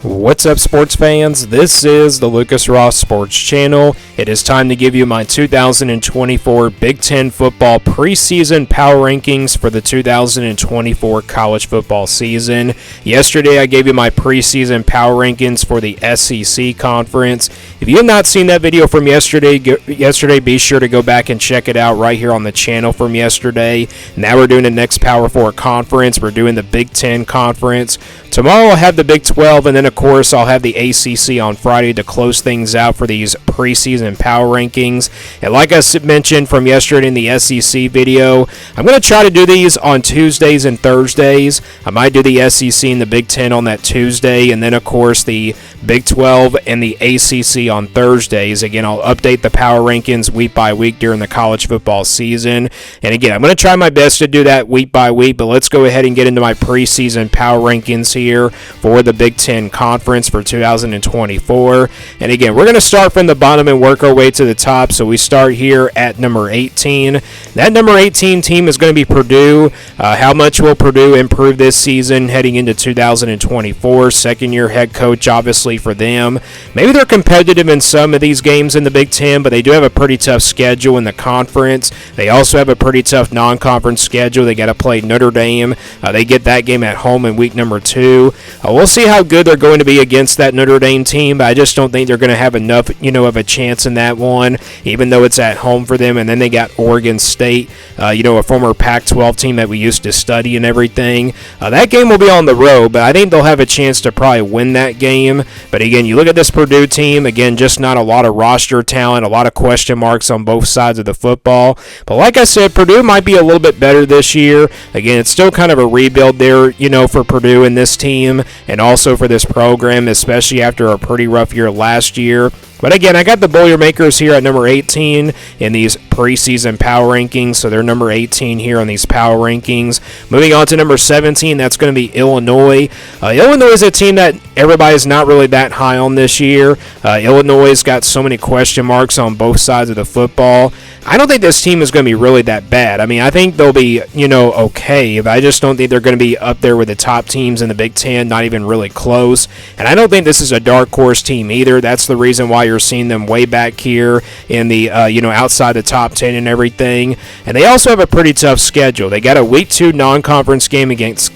What's up, sports fans? This is the Lucas Ross Sports Channel. It is time to give you my 2024 Big Ten football preseason power rankings for the 2024 college football season. Yesterday, I gave you my preseason power rankings for the SEC conference. If you have not seen that video from yesterday, be sure to go back and check it out right here on the channel from yesterday. Now we're doing the next Power 4 conference. We're doing the Big Ten conference. Tomorrow I'll have the Big 12, and then of course I'll have the ACC on Friday to close things out for these preseason power rankings. And like I mentioned from yesterday in the SEC video, I'm going to try to do these on Tuesdays and Thursdays. I might do the SEC and the Big 10 on that Tuesday, and then of course the Big 12 and the ACC on Thursdays. Again, I'll update the power rankings week by week during the college football season. And again, I'm going to try my best to do that week by week, but let's go ahead and get into my preseason power rankings here for the Big Ten Conference for 2024. And again, we're going to start from the bottom and work our way to the top. So we start here at number 18. That number 18 team is going to be Purdue. How much will Purdue improve this season heading into 2024? Second-year head coach, obviously, for them. Maybe they're competitive in some of these games in the Big Ten, but they do have a pretty tough schedule in the conference. They also have a pretty tough non-conference schedule. They got to play Notre Dame. They get that game at home in week number 2. We'll see how good they're going to be against that Notre Dame team, but I just don't think they're going to have enough, of a chance in that one, even though it's at home for them. And then they got Oregon State, a former Pac-12 team that we used to study and everything. That game will be on the road, but I think they'll have a chance to probably win that game. But again, you look at this Purdue team, again, just not a lot of roster talent, a lot of question marks on both sides of the football. But like I said, Purdue might be a little bit better this year. Again, it's still kind of a rebuild there, for Purdue and this team, and also for this program, especially after a pretty rough year last year. But again, I got the Boilermakers here at number 18 in these preseason power rankings, so they're number 18 here on these power rankings. Moving on to number 17, that's going to be Illinois. Illinois is a team that everybody's not really that high on this year. Illinois has got so many question marks on both sides of the football. I don't think this team is going to be really that bad. I mean, I think they'll be, okay, but I just don't think they're going to be up there with the top teams in the Big Ten, not even really close. And I don't think this is a dark horse team either. That's the reason why you're seeing them way back here in the, outside the top 10 and everything. And they also have a pretty tough schedule. They got a week 2 non-conference game against,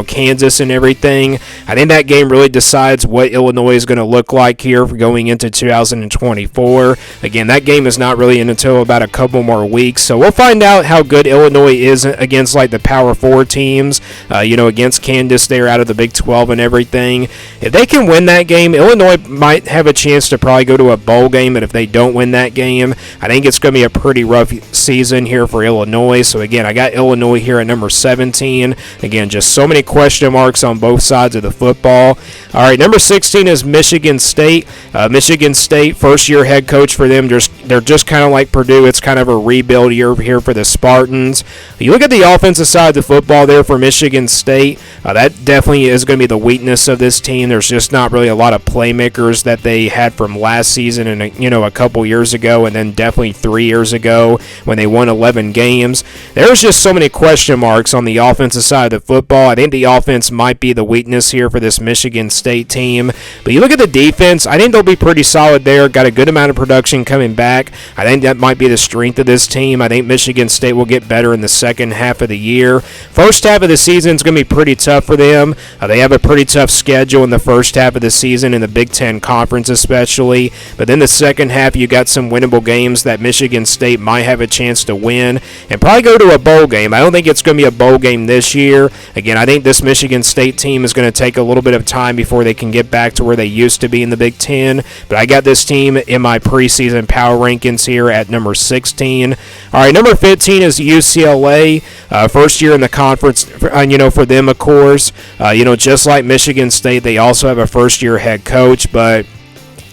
Kansas and everything. I think that game really decides what Illinois is going to look like here for going into 2024. Again, that game is not really until about a couple more weeks. So we'll find out how good Illinois is against like the Power 4 teams, against Kansas there out of the Big 12 and everything. If they can win that game, Illinois might have a chance to probably go to a bowl game, but if they don't win that game, I think it's going to be a pretty rough season here for Illinois. So again, I got Illinois here at number 17. Again, just so many question marks on both sides of the football. All right, number 16 is Michigan State. Michigan State, first-year head coach for them. They're just kind of like Purdue. It's kind of a rebuild year here for the Spartans. You look at the offensive side of the football there for Michigan State. That definitely is going to be the weakness of this team. There's just not really a lot of playmakers that they had from last season and a couple years ago, and then definitely 3 years ago when they won 11 games. There's just so many question marks on the offensive side of the football. I think the offense might be the weakness here for this Michigan State team. But you look at the defense, I think they'll be pretty solid there. Got a good amount of production coming back. I think that might be the strength of this team. I think Michigan State will get better in the second half of the year. First half of the season is going to be pretty tough for them. They have a pretty tough schedule in the first half of the season in the Big Ten Conference especially. But then the second half, you got some winnable games that Michigan State might have a chance to win and probably go to a bowl game. I don't think it's going to be a bowl game this year. Again, I think this Michigan State team is going to take a little bit of time before they can get back to where they used to be in the Big Ten. But I got this team in my preseason power rankings here at number 16. All right, number 15 is UCLA. First year in the conference, for them, of course. Just like Michigan State, they also have a first-year head coach, but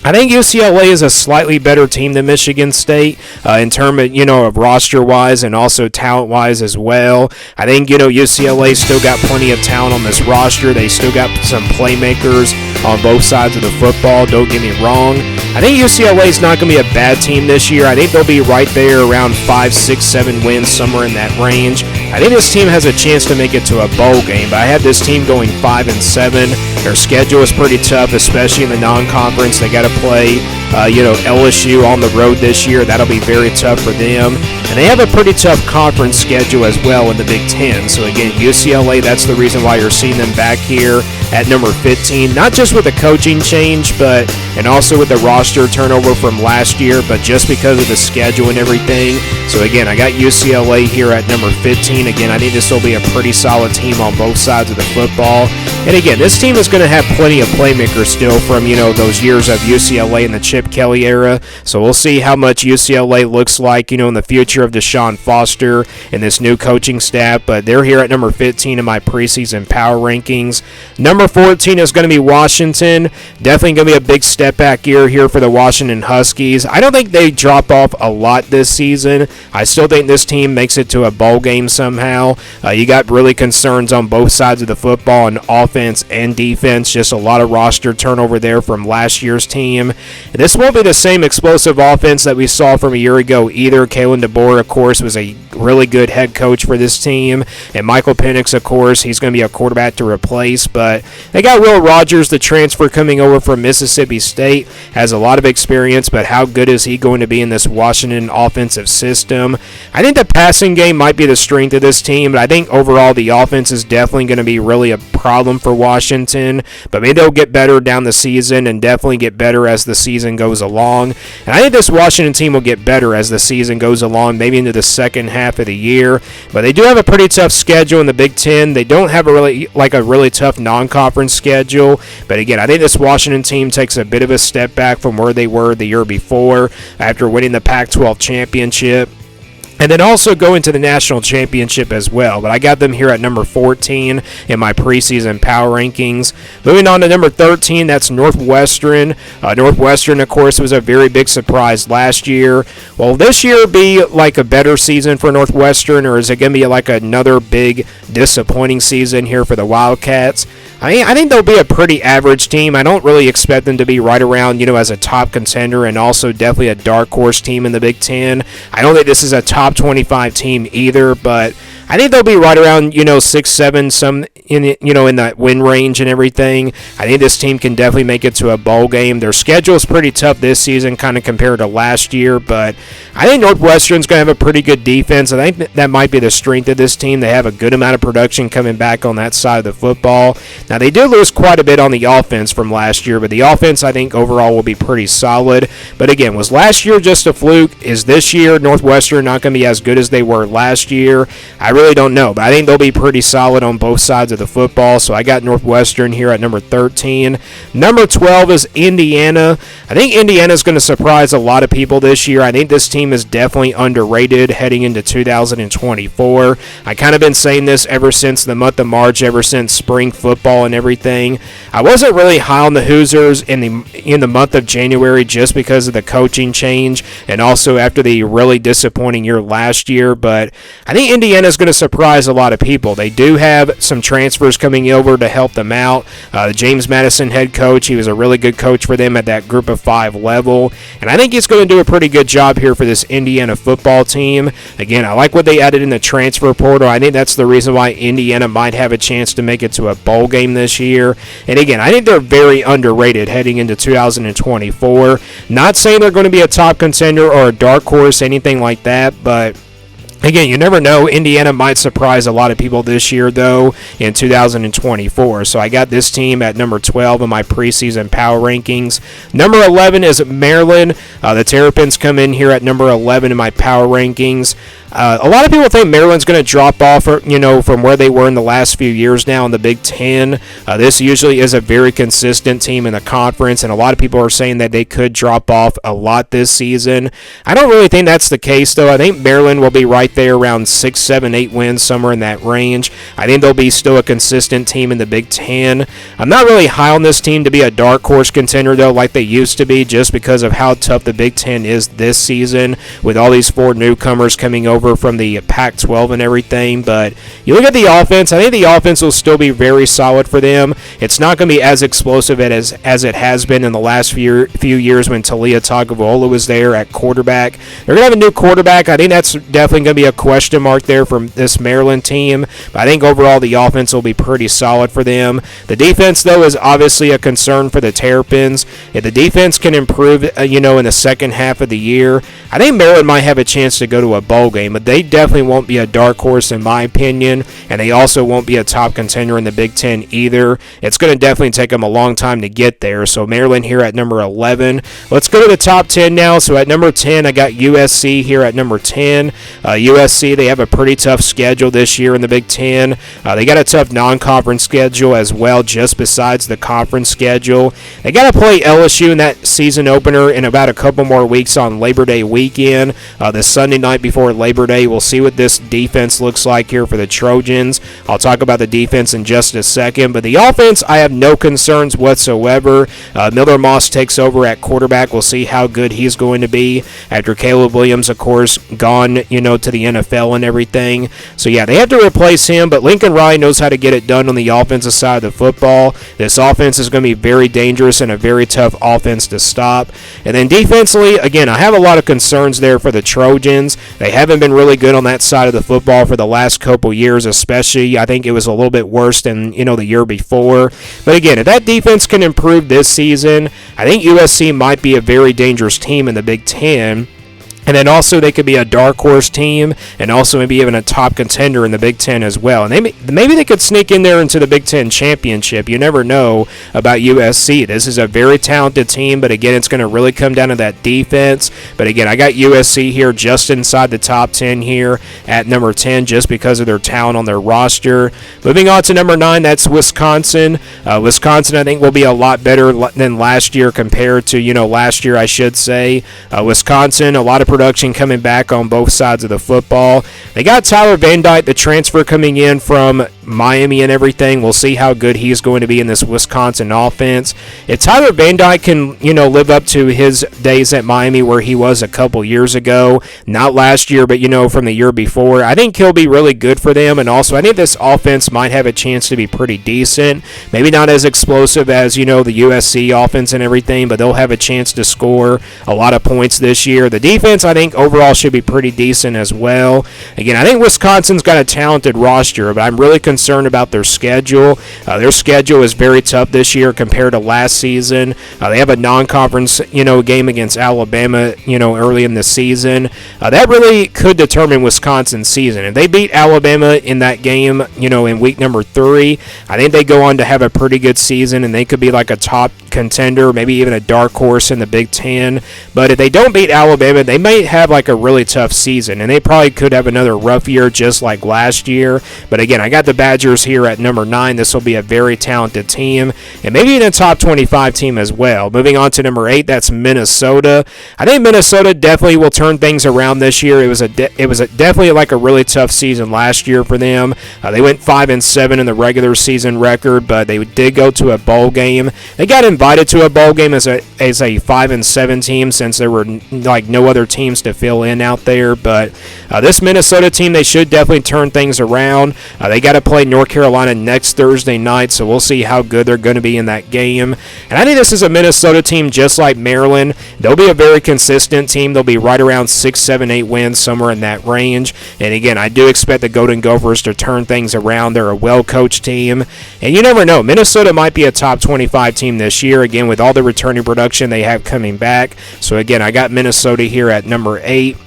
I think UCLA is a slightly better team than Michigan State in terms of, of roster-wise and also talent-wise as well. I think, UCLA still got plenty of talent on this roster. They still got some playmakers on both sides of the football. Don't get me wrong. I think UCLA is not going to be a bad team this year. I think they'll be right there around 5, 6, 7 wins, somewhere in that range. I think this team has a chance to make it to a bowl game, but I had this team going 5-7. Their schedule is pretty tough, especially in the non-conference. They got to play, LSU on the road this year. That'll be very tough for them. And they have a pretty tough conference schedule as well in the Big Ten. So again, UCLA, that's the reason why you're seeing them back here at number 15. Not just with the coaching change, and also with the roster turnover from last year, but just because of the schedule and everything. So again, I got UCLA here at number 15. Again, I think this will be a pretty solid team on both sides of the football. And again, this team is going to have plenty of playmakers still from, those years of UCLA in the Chip Kelly era. So we'll see how much UCLA looks like, in the future of Deshaun Foster and this new coaching staff. But they're here at number 15 in my preseason power rankings. Number 14 is going to be Washington. Definitely going to be a big step back year here for the Washington Huskies. I don't think they drop off a lot this season. I still think this team makes it to a bowl game somehow. You got really concerns on both sides of the football on offense and defense. Just a lot of roster turnover there from last year's team. This won't be the same explosive offense that we saw from a year ago either. Kalen DeBoer, of course, was a really good head coach for this team. And Michael Penix, of course, he's going to be a quarterback to replace. But they got Will Rogers, the transfer coming over from Mississippi State. Has a lot of experience, but how good is he going to be in this Washington offensive system? I think the passing game might be the strength of this team, but I think overall the offense is definitely going to be really a problem for Washington. But maybe they'll get better down the season and definitely get better as the season goes along. And I think this Washington team will get better as the season goes along, maybe into the second half of the year. But they do have a pretty tough schedule in the Big Ten. They don't have a really tough non-conference schedule. But again, I think this Washington team takes a bit of a step back from where they were the year before after winning the Pac-12 championship. And then also go into the national championship as well. But I got them here at number 14 in my preseason power rankings. Moving on to number 13, that's Northwestern. Northwestern, of course, was a very big surprise last year. Will this year be like a better season for Northwestern, or is it going to be like another big disappointing season here for the Wildcats? I think they'll be a pretty average team. I don't really expect them to be right around, as a top contender and also definitely a dark horse team in the Big Ten. I don't think this is a top 25 team either, but I think they'll be right around, 6-7, some in that win range and everything. I think this team can definitely make it to a bowl game. Their schedule is pretty tough this season, kind of compared to last year, but I think Northwestern's going to have a pretty good defense. I think that might be the strength of this team. They have a good amount of production coming back on that side of the football. Now, they did lose quite a bit on the offense from last year, but the offense, I think, overall will be pretty solid. But again, was last year just a fluke? Is this year Northwestern not going to be as good as they were last year? I really don't know, but I think they'll be pretty solid on both sides of the football. So I got Northwestern here at number 13. Number 12 is Indiana. I think Indiana's going to surprise a lot of people this year. I think this team is definitely underrated heading into 2024. I kind of been saying this ever since the month of March, ever since spring football and everything. I wasn't really high on the Hoosiers in the month of January just because of the coaching change and also after the really disappointing year last year, but I think Indiana's going to surprise a lot of people. They do have some transfers coming over to help them out. James Madison head coach, he was a really good coach for them at that group of 5 level, and I think he's going to do a pretty good job here for this Indiana football team. Again, I like what they added in the transfer portal. I think that's the reason why Indiana might have a chance to make it to a bowl game this year. And again, I think they're very underrated heading into 2024. Not saying they're going to be a top contender or a dark horse, anything like that, but again, you never know. Indiana might surprise a lot of people this year, though, in 2024. So I got this team at number 12 in my preseason power rankings. Number 11 is Maryland. The Terrapins come in here at number 11 in my power rankings. A lot of people think Maryland's going to drop off, from where they were in the last few years now in the Big Ten. This usually is a very consistent team in the conference, and a lot of people are saying that they could drop off a lot this season. I don't really think that's the case, though. I think Maryland will be right there around 6, 7, 8 wins, somewhere in that range. I think they'll be still a consistent team in the Big Ten. I'm not really high on this team to be a dark horse contender, though, like they used to be, just because of how tough the Big Ten is this season with all these 4 newcomers coming over over from the Pac-12 and everything. But you look at the offense, I think the offense will still be very solid for them. It's not going to be as explosive as it has been in the last few years when Talia Tagovailoa was there at quarterback. They're going to have a new quarterback. I think that's definitely going to be a question mark there from this Maryland team. But I think overall the offense will be pretty solid for them. The defense, though, is obviously a concern for the Terrapins. If the defense can improve, in the second half of the year, I think Maryland might have a chance to go to a bowl game, but they definitely won't be a dark horse in my opinion, and they also won't be a top contender in the Big Ten either. It's going to definitely take them a long time to get there. So Maryland here at number 11. Let's go to the top 10 now. So at number 10, I got USC here at number 10. USC, they have a pretty tough schedule this year in the Big Ten. They got a tough non-conference schedule as well, just besides the conference schedule. They got to play LSU in that season opener in about a couple more weeks on Labor Day weekend. The Sunday night before Labor Day, we'll see what this defense looks like here for the Trojans. I'll talk about the defense in just a second, but the offense, I have no concerns whatsoever. Miller Moss takes over at quarterback. We'll see how good he's going to be after Caleb Williams, of course, gone, to the NFL and everything. So yeah, they have to replace him, but Lincoln Riley knows how to get it done on the offensive side of the football. This offense is going to be very dangerous and a very tough offense to stop. And then defensively, again, I have a lot of concerns there for the Trojans. They haven't been really good on that side of the football for the last couple years, especially. I think it was a little bit worse than, the year before. But again, if that defense can improve this season, I think USC might be a very dangerous team in the Big Ten. And then also they could be a dark horse team and also maybe even a top contender in the Big Ten as well. And maybe they could sneak in there into the Big Ten championship. You never know about USC. This is a very talented team, but again, it's going to really come down to that defense. But again, I got USC here just inside the top 10 here at number 10 just because of their talent on their roster. Moving on to number 9, that's Wisconsin. Wisconsin, I think, will be a lot better than last year compared to, last year, I should say. Wisconsin, a lot of production coming back on both sides of the football. They got Tyler Van Dyke, the transfer, coming in from Miami and everything. We'll see how good he's going to be in this Wisconsin offense. If Tyler Van Dyke can, live up to his days at Miami where he was a couple years ago, not last year, but, from the year before, I think he'll be really good for them. And also, I think this offense might have a chance to be pretty decent. Maybe not as explosive as, the USC offense and everything, but they'll have a chance to score a lot of points this year. The defense, I think, overall should be pretty decent as well. Again, I think Wisconsin's got a talented roster, but I'm really concerned about their schedule. Their schedule is very tough this year compared to last season. They have a non-conference, game against Alabama, early in the season. That really could determine Wisconsin's season. If they beat Alabama in that game, in week number 3, I think they go on to have a pretty good season, and they could be like a top contender, maybe even a dark horse in the Big Ten. But if they don't beat Alabama, they may have like a really tough season, and they probably could have another rough year just like last year. But again, I got the Badgers here at number 9. This will be a very talented team, and maybe even a top 25 team as well. Moving on to number 8, that's Minnesota. I think Minnesota definitely will turn things around this year. It was definitely like a really tough season last year for them. They went 5-7 in the regular season record, but they did go to a bowl game. They got invited to a bowl game as a 5-7 team since there were like no other teams to fill in out there. But this Minnesota team, they should definitely turn things around. They got to play North Carolina next Thursday night, so we'll see how good they're going to be in that game. And I think this is a Minnesota team just like Maryland. They'll be a very consistent team. They'll be right around 6, 7, 8 wins, somewhere in that range. And again, I do expect the Golden Gophers to turn things around. They're a well-coached team. And you never know, Minnesota might be a top 25 team this year, again, with all the returning production they have coming back. So again, I got Minnesota here at number 8.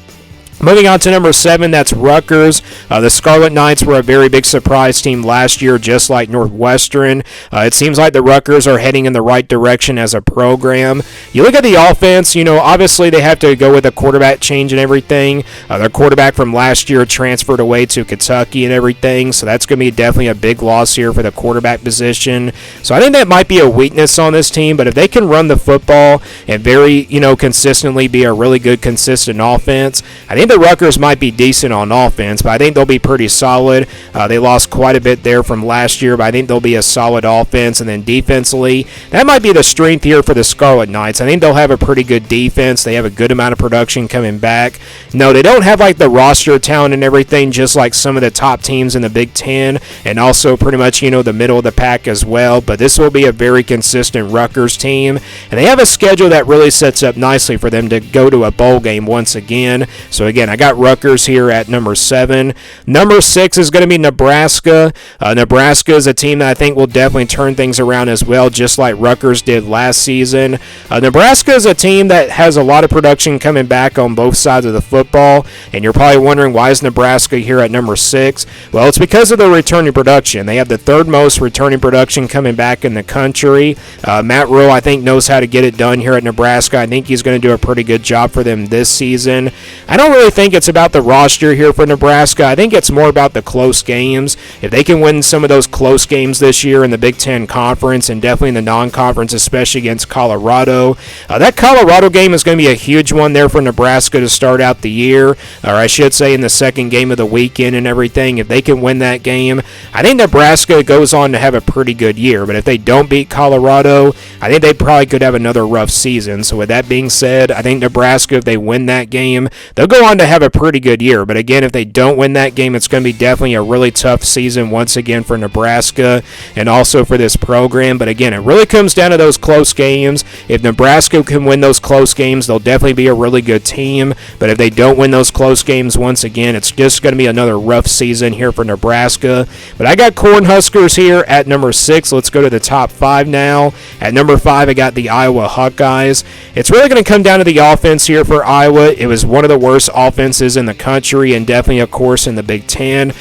Moving on to number 7, that's Rutgers. The Scarlet Knights were a very big surprise team last year, just like Northwestern. It seems like the Rutgers are heading in the right direction as a program. You look at the offense, obviously they have to go with a quarterback change and everything. Their quarterback from last year transferred away to Kentucky and everything, so that's going to be definitely a big loss here for the quarterback position. So I think that might be a weakness on this team, but if they can run the football and very, consistently be a really good, consistent offense, I think think the Rutgers might be decent on offense, but I think they'll be pretty solid. They lost quite a bit there from last year, but I think they'll be a solid offense. And then defensively, that might be the strength here for the Scarlet Knights. I think they'll have a pretty good defense. They have a good amount of production coming back. No, they don't have like the roster talent and everything, just like some of the top teams in the Big Ten, and also pretty much, the middle of the pack as well. But this will be a very consistent Rutgers team, and they have a schedule that really sets up nicely for them to go to a bowl game once again. So again, I got Rutgers here at number 7. Number 6 is going to be Nebraska. Nebraska is a team that I think will definitely turn things around as well, just like Rutgers did last season. Nebraska is a team that has a lot of production coming back on both sides of the football, and you're probably wondering, why is Nebraska here at number 6? Well, it's because of the returning production. They have the 3rd most returning production coming back in the country. Matt Rule, I think, knows how to get it done here at Nebraska. I think he's going to do a pretty good job for them this season. I don't really think it's about the roster here for Nebraska. I think it's more about the close games. If they can win some of those close games this year in the Big Ten Conference, and definitely in the non-conference, especially against Colorado, that Colorado game is going to be a huge one there for Nebraska to start out the year, or I should say in the second game of the weekend and everything. If they can win that game, I think Nebraska goes on to have a pretty good year. But if they don't beat Colorado, I think they probably could have another rough season. So with that being said, I think Nebraska, if they win that game, they'll go on to have a pretty good year. But again, if they don't win that game, it's going to be definitely a really tough season once again for Nebraska and also for this program. But again, it really comes down to those close games. If Nebraska can win those close games, they'll definitely be a really good team. But if they don't win those close games, once again, it's just going to be another rough season here for Nebraska. But I got Cornhuskers here at number 6. Let's go to the top 5 now. At number 5, I got the Iowa Hawkeyes. It's really going to come down to the offense here for Iowa. It was one of the worst offenses in the country, and definitely, of course, in the Big Ten.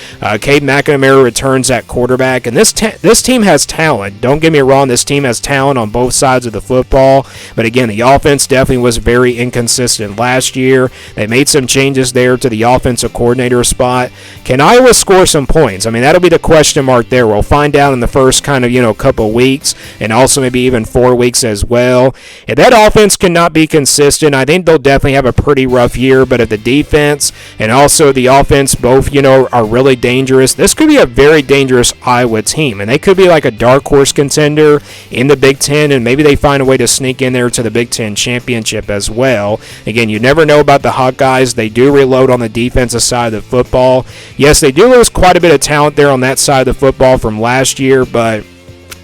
Cade McNamara returns at quarterback, and this team has talent. Don't get me wrong, this team has talent on both sides of the football. But again, the offense definitely was very inconsistent last year. They made some changes there to the offensive coordinator spot. Can Iowa score some points? I mean, that'll be the question mark there. We'll find out in the first kind of, couple weeks, and also maybe even 4 weeks as well. If that offense cannot be consistent, I think they'll definitely have a pretty rough year. But if the defense and also the offense both, are really dangerous, this could be a very dangerous Iowa team, and they could be like a dark horse contender in the Big Ten, and maybe they find a way to sneak in there to the Big Ten championship as well. Again, you never know about the Hawkeyes. They do reload on the defensive side of the football. Yes, they do lose quite a bit of talent there on that side of the football from last year, but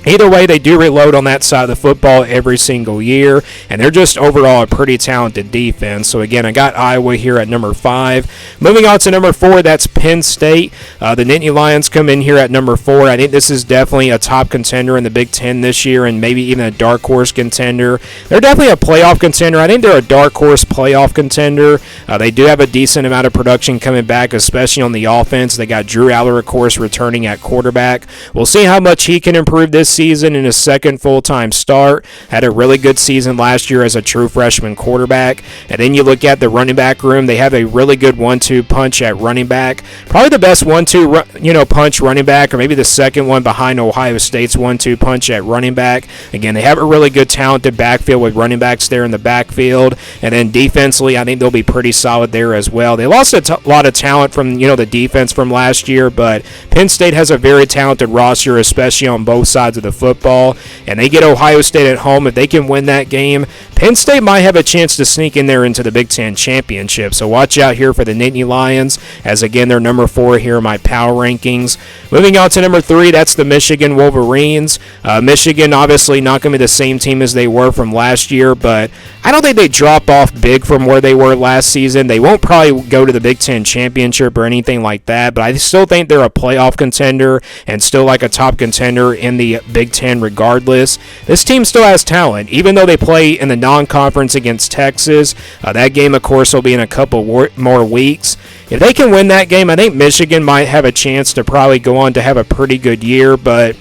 either way, they do reload on that side of the football every single year, and they're just overall a pretty talented defense. So again, I got Iowa here at number 5. Moving on to number 4, that's Penn State. The Nittany Lions come in here at number 4. I think this is definitely a top contender in the Big Ten this year, and maybe even a dark horse contender. They're definitely a playoff contender. I think they're a dark horse playoff contender. They do have a decent amount of production coming back, especially on the offense. They got Drew Aller, of course, returning at quarterback. We'll see how much he can improve this season in his second full-time start. Had a really good season last year as a true freshman quarterback. And then you look at the running back room. They have a really good 1-2 punch at running back. Probably the best 1-2 punch running back, or maybe the second one behind Ohio State's 1-2 punch at running back. Again, they have a really good talented backfield with running backs there in the backfield. And then defensively, I think they'll be pretty solid there as well. They lost a lot of talent from the defense from last year, but Penn State has a very talented roster, especially on both sides of the football, and they get Ohio State at home. If they can win that game, Penn State might have a chance to sneak in there into the Big Ten championship. So watch out here for the Nittany Lions, as again they're number 4 here in my power rankings. Moving on to number 3, that's the Michigan Wolverines. Michigan obviously not going to be the same team as they were from last year, but I don't think they drop off big from where they were last season. They won't probably go to the Big Ten championship or anything like that, but I still think they're a playoff contender and still like a top contender in the Big Ten regardless. This team still has talent, even though they play in the non-conference against Texas. That game, of course, will be in a couple more weeks. If they can win that game, I think Michigan might have a chance to probably go on to have a pretty good year, but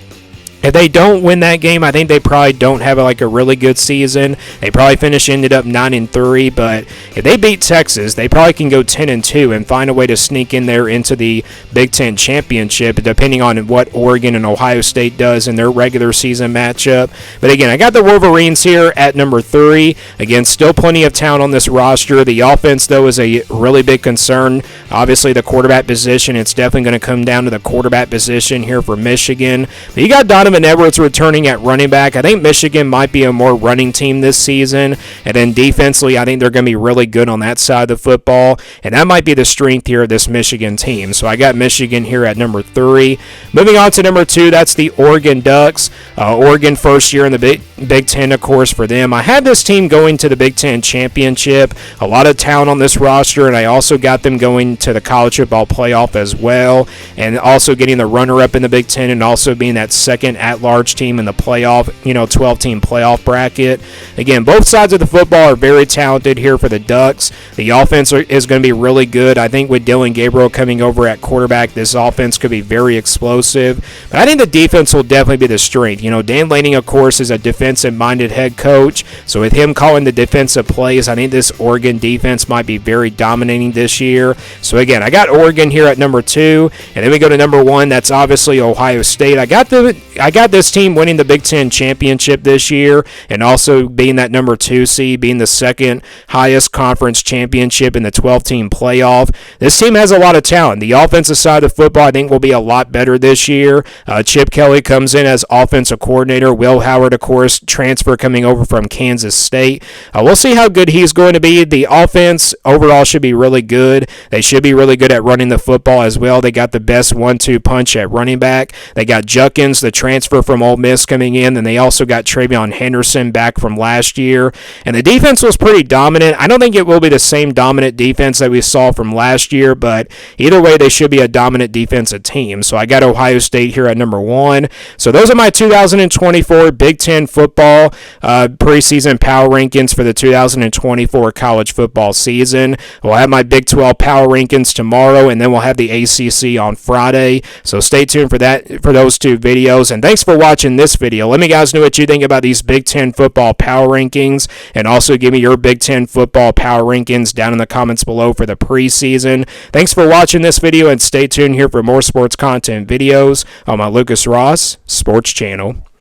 If they don't win that game, I think they probably don't have like a really good season. They probably ended up 9-3, but if they beat Texas, they probably can go 10-2 and find a way to sneak in there into the Big Ten championship, depending on what Oregon and Ohio State does in their regular season matchup. But again, I got the Wolverines here at number 3. Again, still plenty of talent on this roster. The offense, though, is a really big concern. Obviously, the quarterback position, it's definitely going to come down to the quarterback position here for Michigan. But you got Donovan Edwards returning at running back. I think Michigan might be a more running team this season. And then defensively, I think they're going to be really good on that side of the football. And that might be the strength here of this Michigan team. So I got Michigan here at number 3. Moving on to number 2, that's the Oregon Ducks. Oregon first year in the Big Ten, of course, for them. I had this team going to the Big Ten championship. A lot of talent on this roster, and I also got them going to the college football playoff as well. And also getting the runner-up in the Big Ten and also being that second at-large team in the playoff, 12-team playoff bracket. Again, both sides of the football are very talented here for the Ducks. The offense is going to be really good. I think with Dylan Gabriel coming over at quarterback, this offense could be very explosive. But I think the defense will definitely be the strength. Dan Lanning, of course, is a defensive-minded head coach. So with him calling the defensive plays, I think this Oregon defense might be very dominating this year. So again, I got Oregon here at number 2. And then we go to number 1. That's obviously Ohio State. I got this team winning the Big Ten championship this year and also being that number 2 seed, being the second highest conference championship in the 12-team playoff. This team has a lot of talent. The offensive side of football, I think, will be a lot better this year. Chip Kelly comes in as offensive coordinator. Will Howard, of course, transfer coming over from Kansas State. We'll see how good he's going to be. The offense overall should be really good. They should be really good at running the football as well. They got the best 1-2 punch at running back. They got Junkins, the transfer from Ole Miss, coming in. And they also got Travion Henderson back from last year. And the defense was pretty dominant. I don't think it will be the same dominant defense that we saw from last year, but either way, they should be a dominant defensive team. So I got Ohio State here at number 1. So those are my 2024 Big Ten football preseason power rankings for the 2024 college football season. We'll have my Big 12 power rankings tomorrow, and then we'll have the ACC on Friday. So stay tuned for those 2 videos. And thanks for watching this video. Let me guys know what you think about these Big Ten football power rankings, and also give me your Big Ten football power rankings down in the comments below for the preseason. Thanks for watching this video, and stay tuned here for more sports content videos on my Lucas Ross Sports Channel.